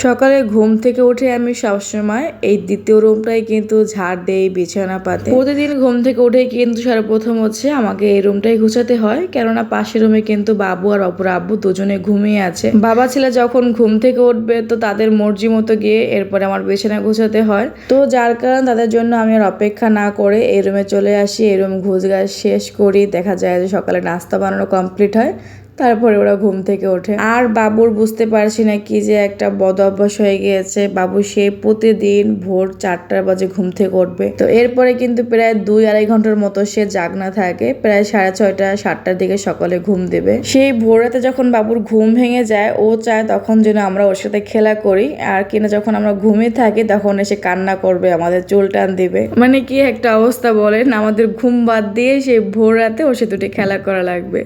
সকালে ঘুম থেকে উঠে আমি সবসময় এই দ্বিতীয় রুমটাই কিন্তু ঝাড় দেই, বিছানা পাতে। প্রতিদিন ঘুম থেকে উঠে কিন্তু সর্বপ্রথম হচ্ছে আমাকে এই রুমটাই গুছাতে হয়, কেননা পাশের রুমে কিন্তু বাবু আর অপর আব্বু দুজনে ঘুমিয়ে আছে। বাবা ছেলে যখন ঘুম থেকে উঠবে তো তাদের মর্জি মতো গিয়ে এরপরে আমার বিছানা গুছাতে হয়। তো যার কারণে তাদের জন্য আমি আর অপেক্ষা না করে এই রুমে চলে আসি। এই রুম ঘুষগাছ শেষ করি, দেখা যায় যে সকালে নাস্তা বানানো কমপ্লিট হয়, তারপরে ওরা ঘুম থেকে ওঠে। আর বাবুর বুঝতে পারছি না কি যে একটা বদ অভ্যাস হয়ে গিয়েছে। বাবু সে প্রতিদিন ভোর 4টা বাজে ঘুম থেকে উঠবে। তো এরপরে কিন্তু প্রায় 2-2.5 ঘন্টার মতো সে জাগনা থাকে, প্রায় 6:30-7টার দিকে সকালে ঘুম দেবে। সেই ভোর রাতে যখন বাবুর ঘুম ভেঙে যায়, ও চায় তখন যেন আমরা ওর সাথে খেলা করি, আর কিনা যখন আমরা ঘুমিয়ে থাকি তখন এসে কান্না করবে, আমাদের চুল টান দিবে। মানে কি একটা অবস্থা বলেন, আমাদের ঘুম বাদ দিয়ে সেই ভোর রাতে ওর সাথে দুটি খেলা করা লাগবে।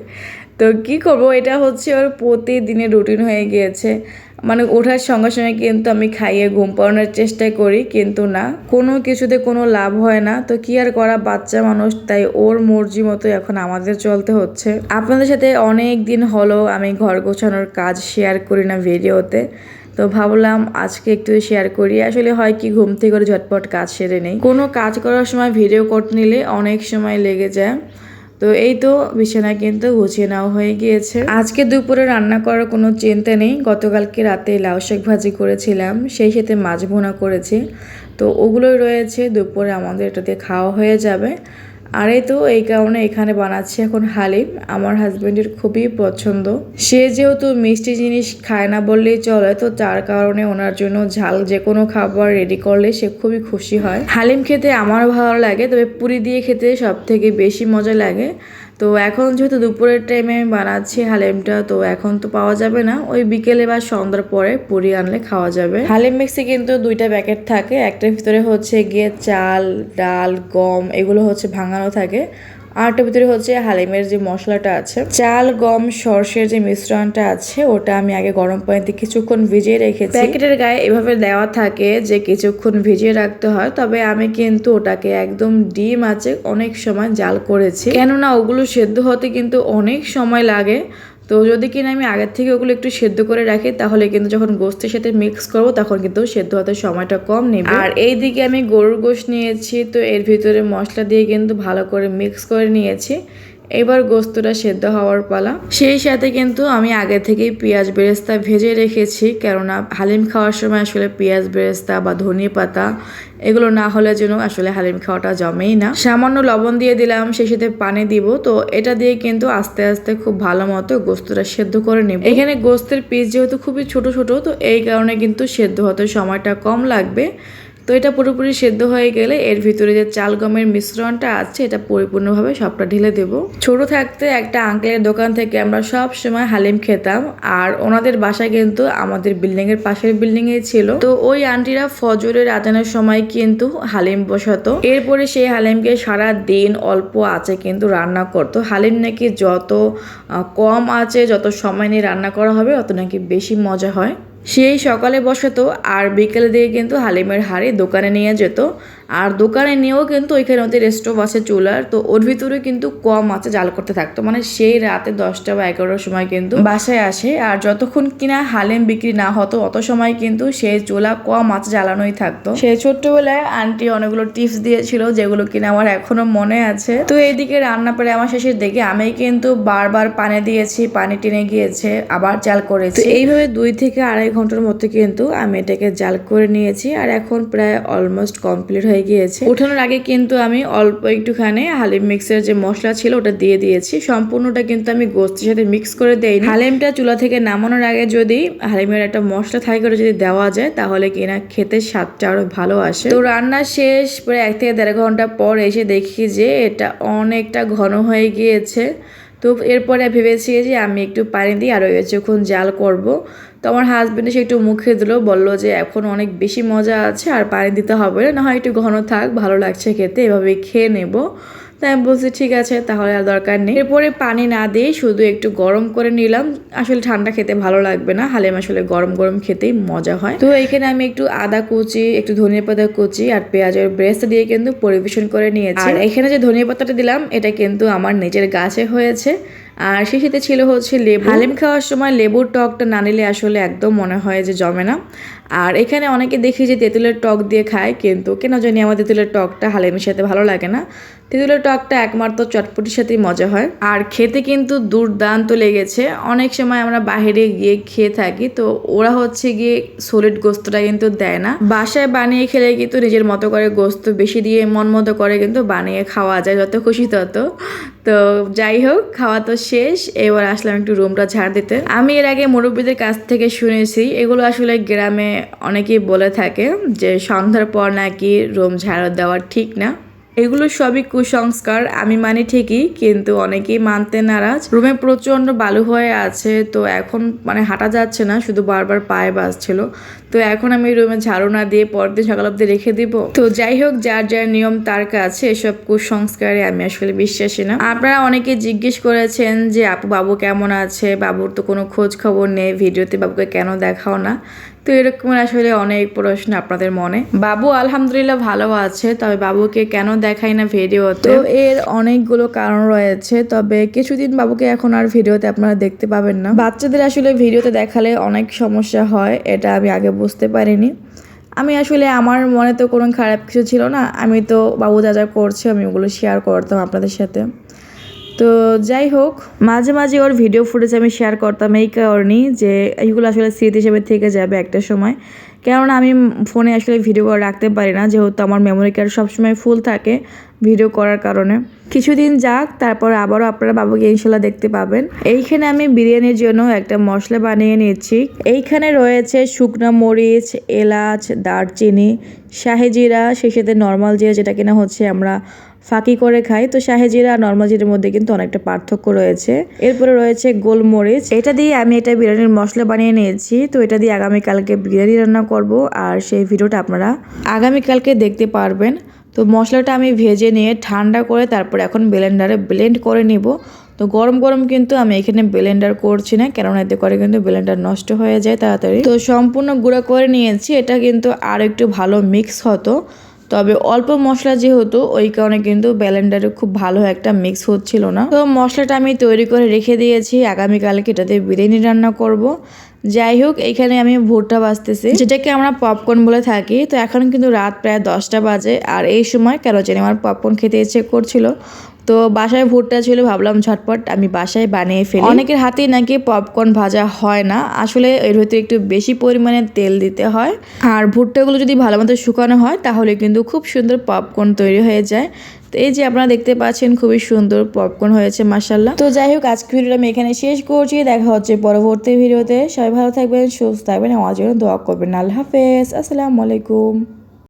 তো কি করব, এটা হচ্ছে ওর প্রতিদিনের রুটিন হয়ে গিয়েছে। মানে ওঠার সঙ্গে সঙ্গে কিন্তু আমি খাইয়ে ঘুম পাড়ানোর চেষ্টা করি, কিন্তু না, কোনো কিছুতে কোনো লাভ হয় না। তো কি আর করা, বাচ্চা মানুষ, তাই ওর মর্জি মতো এখন আমাদের চলতে হচ্ছে। আপনাদের সাথে অনেক দিন হলো আমি ঘর গোছানোর কাজ শেয়ার করি না ভিডিওতে, তো ভাবলাম আজকে একটু শেয়ার করি। আসলে হয় কি, ঘুম থেকে করে ঝটপট কাজ সেরে নেই, কোনো কাজ করার সময় ভিডিও করতে নিলে অনেক সময় লেগে যায়। তো এই তো বিছানা কিন্তু গুছিয়ে নেওয়া হয়ে গিয়েছে। আজকে দুপুরে রান্না করার কোনো চিন্তা নেই, গতকালকে রাতে লাউ শাক ভাজি করেছিলাম, সেই সাথে মাছ ভুনা করেছি, তো ওগুলোই রয়েছে, দুপুরে আমাদের এটা দিয়ে খাওয়া হয়ে যাবে। আর এই তো এই কারণে এখানে বানাচ্ছি এখন হালিম, আমার হাজবেন্ডের খুবই পছন্দ। সে যেহেতু মিষ্টি জিনিস খায় না বললেই চলে, তো তার কারণে ওনার জন্য ঝাল যে কোনো খাবার রেডি করলে সে খুবই খুশি হয়। হালিম খেতে আমারও ভালো লাগে, তবে পুরি দিয়ে খেতে সব থেকে বেশি মজা লাগে। তো এখন যেহেতু দুপুরের টাইমে আমি বানাচ্ছি হালিমটা, তো এখন তো পাওয়া যাবে না, ওই বিকেলে বা সন্ধ্যার পরে পুরি আনলে খাওয়া যাবে। হালিম মিক্সে কিন্তু 2টা প্যাকেট থাকে, একটার ভিতরে হচ্ছে গিয়ে চাল, ডাল, গম এগুলো হচ্ছে ভাঙানো থাকে, আরটার ভিতরে হচ্ছে হালিমের যে মশলাটা আছে, চাল, গম, সর্ষের যে মিশ্রণটা আছে, ওটা আমি আগে গরম পানিতে কিছুক্ষণ ভিজিয়ে রেখেছি। প্যাকেটের গায়ে এভাবে দেওয়া থাকে যে কিছুক্ষণ ভিজিয়ে রাখতে হয়, তবে আমি কিন্তু ওটাকে একদম ডিম আছে অনেক সময় জাল করেছি, কেননা ওগুলো সেদ্ধ হতে কিন্তু অনেক সময় লাগে। তো যদি কিনা আমি আগের থেকে ওগুলো একটু সেদ্ধ করে রাখি, তাহলে কিন্তু যখন গোস্তের সাথে মিক্স করবো তখন কিন্তু সেদ্ধ হতে সময়টা কম নেবে। আর এইদিকে আমি গরুর গোশত নিয়েছি, তো এর ভিতরে মশলা দিয়ে কিন্তু ভালো করে মিক্স করে নিয়েছি। এবার গোস্তটা সেদ্ধ হওয়ার পালা। সেই সাথে কিন্তু আমি আগে থেকেই পেঁয়াজ বেরেস্তা ভেজে রেখেছি, কেননা হালিম খাওয়ার সময় আসলে পেঁয়াজ বেরেস্তা বা ধনিয়া পাতা এগুলো না হলে যেন আসলে হালিম খাওয়াটা জমেই না। সামান্য লবণ দিয়ে দিলাম, সেই সাথে পানি দিব। তো এটা দিয়ে কিন্তু আস্তে আস্তে খুব ভালো মতো গোস্তটা সেদ্ধ করে নেব। এখানে গোস্তের পিস যেহেতু খুবই ছোট ছোট, তো এই কারণে কিন্তু সেদ্ধ হতে সময়টা কম লাগবে। তো এটা পুরোপুরি সেদ্ধ হয়ে গেলে এর ভিতরে যে চাল গমের মিশ্রণটা আছে এটা পরিপূর্ণভাবে সবটা ঢেলে দেব। ছোট থাকতে একটা আঙ্কেলের দোকান থেকে আমরা সব সময় হালিম খেতাম, আর ওনাদের বাসা কিন্তু আমাদের বিল্ডিং এর পাশের বিল্ডিং এ ছিল। তো ওই আন্টিরা ফজরের আজানের সময় কিন্তু হালিম বসাতো, এরপরে সেই হালিমকে সারা দিন অল্প আঁচে কিন্তু রান্না করতো। হালিম নাকি যত কম আঁচে যত সময় নিয়ে রান্না করা হবে অত নাকি বেশি মজা হয়। সেই সকালে বসাতো আর বিকেলে দিয়ে কিন্তু হালিমের হাঁড়ি দোকানে নিয়ে যেত, আর দোকানে নিয়েও কিন্তু ওইখানে ওদের স্টোভ আছে চুলার, তো ওর ভিতরে কিন্তু কম আছে জাল করতে থাকতো। মানে সেই রাতে 10টা বা 11টার সময় কিন্তু বাসায় আসে, আর যতক্ষণ কিনা হালিম বিক্রি না হতো অত সময় কিন্তু সেই চুলা কম আছে জ্বালানোই থাকতো। সেই ছোট্টবেলায় আন্টি অনেকগুলো টিপস দিয়েছিল যেগুলো কিনা আমার এখনো মনে আছে। তো এইদিকে রান্না করে আমার শেষের দিকে আমি কিন্তু বারবার পানি দিয়েছি, পানি টেনে গিয়েছে, আবার জাল করেছি। এইভাবে 2 থেকে আড়াই ঘন্টার মধ্যে কিন্তু আমি এটাকে জাল করে নিয়েছি, আর এখন প্রায় অলমোস্ট কমপ্লিট হয়ে গিয়েছে। ওঠানোর আগে কিন্তু আমি অল্প একটুখানি হালিম মিক্সের যে মশলা ছিল ওটা দিয়ে দিয়েছি, সম্পূর্ণটা কিন্তু আমি গোস্তের সাথে মিক্স করে দেইনি। হালিমটা চুলা থেকে নামানোর আগে যদি হালিমের একটা মশলা থাই করে যদি দেওয়া যায় তাহলে কিনা খেতে স্বাদটা আরো ভালো আসে। তো রান্না শেষ প্রায় 1 থেকে 1.5 ঘন্টা পর এসে দেখি যে এটা অনেকটা ঘন হয়ে গিয়েছে। তো এরপরে ভেবেছি যে আমি একটু পানি দিয়ে আরো কিছুক্ষণ জাল করব। তো আমার হাজবেন্ড সে একটু মুখে দিল, বললো যে এখন অনেক বেশি মজা আছে আর পানি দিতে হবে না, হয় একটু ঘন থাক, ভালো লাগছে খেতে, এভাবে খেয়ে নেব। তাই আমি বলছি ঠিক আছে তাহলে আর দরকার নেই। এরপরে পানি না দিয়ে শুধু একটু গরম করে নিলাম, আসলে ঠান্ডা খেতে ভালো লাগবে না, হালিম আসলে গরম গরম খেতেই মজা হয়। তো এখানে আমি একটু আদা কুচি, একটু ধনিয়া পাতা কুচি আর পেঁয়াজের ব্রেস্ট দিয়ে কিন্তু পরিবেশন করে নিয়েছি। আর এখানে যে ধনিয়া পাতাটা দিলাম এটা কিন্তু আমার নিজের গাছে হয়েছে, আর সেই সাথে ছিল হচ্ছে লেবু। হালিম খাওয়ার সময় লেবুর টকটা না নিলে আসলে একদম মনে হয় যে জমে না। আর এখানে অনেকে দেখি যে তেঁতুলের টক দিয়ে খায়, কিন্তু কেন জানি আমার তেঁতুলের টকটা হালিমের সাথে ভালো লাগে না। তেঁতুলের টকটা একমাত্র চটপটির সাথেই মজা হয়। আর খেতে কিন্তু দুর্দান্ত লেগেছে। অনেক সময় আমরা বাইরে গিয়ে খেয়ে থাকি, তো ওরা হচ্ছে গিয়ে সলিড গোস্তটা কিন্তু দেয় না। বাসায় বানিয়ে খেলে কিন্তু নিজের মতো করে গোস্ত বেশি দিয়ে মন মতো করে কিন্তু বানিয়ে খাওয়া যায়, যত খুশি তত। তো যাই হোক, খাওয়া তো শেষ, এবার আসলাম একটু রুমটা ঝাড় দিতে। আমি এর আগে মুরব্বীদের কাছ থেকে শুনেছি এগুলো আসলে গ্রামে অনেকেই বলে থাকে যে সন্ধ্যার পর নাকি রুম ঝাড় দেওয়া ঠিক না। এগুলো সবই কুসংস্কার, আমি মানি ঠিকই, কিন্তু অনেকেই মানতে নারাজ। রুমে প্রচন্ড বালু হয়ে আছে, তো এখন মানে হাঁটা যাচ্ছে না, শুধু বারবার পায়ে বাজছিল। তো এখন আমি রুমে ঝাড়ু না দিয়ে পরের দিন সকাল অব্দি রেখে দিব। তো যাই হোক, যার যার নিয়ম তার কাছে, এসব কুসংস্কারে আমি আসলে বিশ্বাসী না। আপনারা অনেকে জিজ্ঞেস করেছেন যে আপু বাবু কেমন আছে, বাবুর তো কোনো খোঁজ খবর নেই, ভিডিওতে বাবুকে কেন দেখাও না। তো এরকম আসলে অনেক প্রশ্ন আপনাদের মনে। বাবু আলহামদুলিল্লাহ ভালো আছে, তবে বাবুকে কেন দেখাই না ভিডিওতে, তো এর অনেকগুলো কারণ রয়েছে। তবে কিছুদিন বাবুকে এখন আর ভিডিওতে আপনারা দেখতে পাবেন না। বাচ্চাদের আসলে ভিডিওতে দেখালে অনেক সমস্যা হয়, এটা আমি আগে বুঝতে পারিনি। আমি আসলে আমার মনে তো কোনো খারাপ কিছু ছিল না, আমি তো বাবু যা যা করছে আমি ওগুলো শেয়ার করতাম আপনাদের সাথে। তো যাই হোক, মাঝে মাঝে ওর ভিডিও ফুটেজ আমি শেয়ার করতাম এই কারণেই যে এইগুলো আসলে স্মৃতি হিসেবে থেকে যাবে একটা সময়। কেননা আমি ফোনে আসলে ভিডিও করে রাখতে পারি না, যেহেতু আমার মেমোরি কার্ড সবসময় ফুল থাকে ভিডিও করার কারণে। কিছুদিন যাক, তারপর আবারও আপনারা বাবুকে ইনশাল্লাহ দেখতে পাবেন। এইখানে আমি বিরিয়ানির জন্য একটা মশলা বানিয়ে নিচ্ছি। এইখানে রয়েছে শুকনো মরিচ, এলাচ, দারচিনি, শাহি জিরা, সেই সাথে নর্মাল জিরা, যেটা কিনা হচ্ছে আমরা ফাঁকি করে খাই। তো শাহি জিরা আর নর্মাল জিরার মধ্যে কিন্তু অনেকটা পার্থক্য রয়েছে। এরপরে রয়েছে গোলমরিচ, এটা দিয়ে আমি এটা বিরিয়ানির মশলা বানিয়ে নিয়েছি। তো এটা দিয়ে আগামীকালকে বিরিয়ানি রান্না করব, আর সেই ভিডিওটা আপনারা আগামীকালকে দেখতে পারবেন। তো মশলাটা আমি ভেজে নিয়ে ঠান্ডা করে তারপর এখন ব্লেন্ডারে ব্লেন্ড করে নিব। তো গরম গরম কিন্তু আমি এখানে ব্লেন্ডার করছি না, কেননা এতে করে কিন্তু ব্লেন্ডার নষ্ট হয়ে যায় তাড়াতাড়ি। তো সম্পূর্ণ গুঁড়া করে নিয়েছি, এটা কিন্তু আর একটু ভালো মিক্স হতো, তবে অল্প মশলা যেহেতু, ওই কারণে কিন্তু ব্লেন্ডারে খুব ভালো একটা মিক্স হচ্ছিল না। তো মশলাটা আমি তৈরি করে রেখে দিয়েছি, আগামীকালকে এটাতে বিরিয়ানি রান্না করব। যাই হোক, এখানে আমি ভুট্টা বাজতেছি, যেটাকে আমরা পপকর্ন বলে থাকি। তো এখন কিন্তু রাত প্রায় 10টা বাজে, আর এই সময় কেন জানি আমার পপকর্ন খেতে ইচ্ছে করছিল। তো বাসায় ভুট্টা ছিল, ভাবলাম ঝটপট আমি বাসায় বানিয়ে ফেলি। অনেকের হাতেই নাকি পপকর্ন ভাজা হয় না, আসলে এর ভিতরে একটু বেশি পরিমাণে তেল দিতে হয়। আর ভুট্টাগুলো যদি ভালো মতো শুকানো হয় তাহলে কিন্তু খুব সুন্দর পপকর্ন তৈরি হয়ে যায়। তো এই যে আপনারা দেখতে পাচ্ছেন খুবই সুন্দর পপকর্ন হয়েছে মাশাআল্লাহ। তো যাই হোক, আজকে ভিডিওটা আমি এখানে শেষ করছি। দেখা হচ্ছে পরবর্তী ভিডিওতে। সবাই ভালো থাকবেন, সুস্থ থাকবেন, আমার জন্য দোয়া করবেন। আল্লাহ হাফেজ, আসসালামু আলাইকুম।